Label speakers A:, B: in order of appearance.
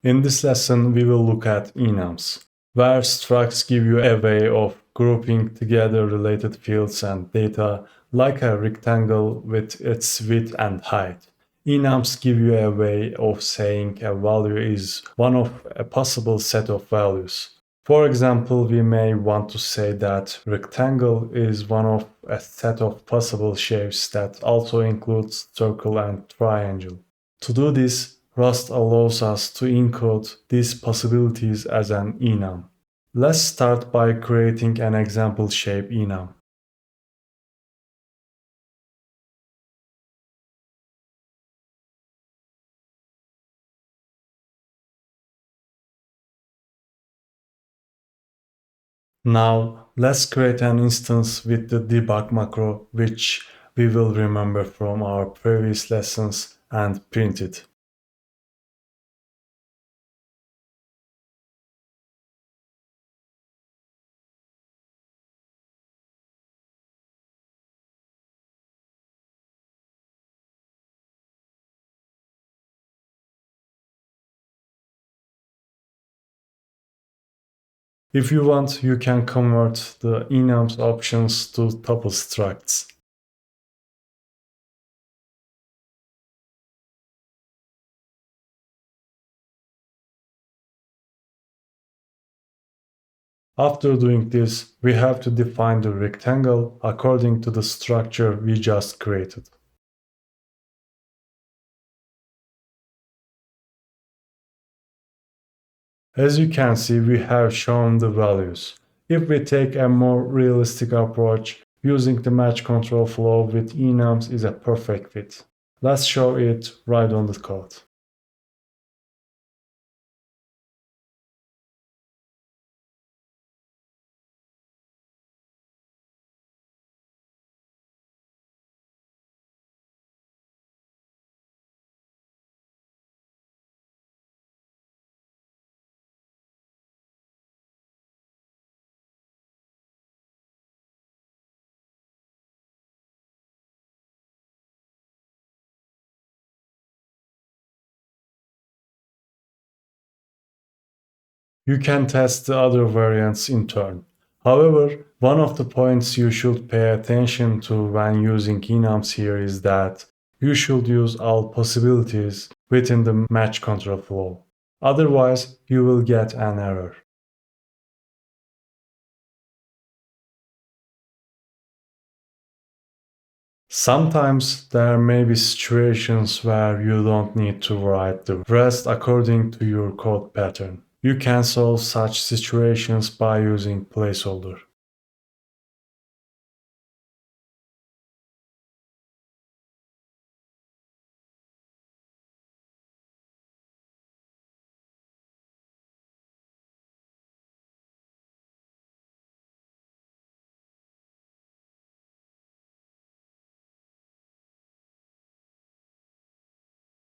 A: In this lesson, we will look at enums, where structs give you a way of grouping together related fields and data like a rectangle with its width and height. Enums give you a way of saying a value is one of a possible set of values. For example, we may want to say that rectangle is one of a set of possible shapes that also includes circle and triangle. To do this, Rust allows us to encode these possibilities as an enum. Let's start by creating an example shape enum. Now, let's create an instance with the debug macro, which we will remember from our previous lessons, and print it. If you want, you can convert the enums options to tuple structs. After doing this, we have to define the rectangle according to the structure we just created. As you can see, we have shown the values. If we take a more realistic approach, using the match control flow with enums is a perfect fit. Let's show it right on the code. You can test the other variants in turn. However, one of the points you should pay attention to when using enums here is that you should use all possibilities within the match control flow. Otherwise, you will get an error. Sometimes there may be situations where you don't need to write the rest according to your code pattern. You can solve such situations by using placeholder.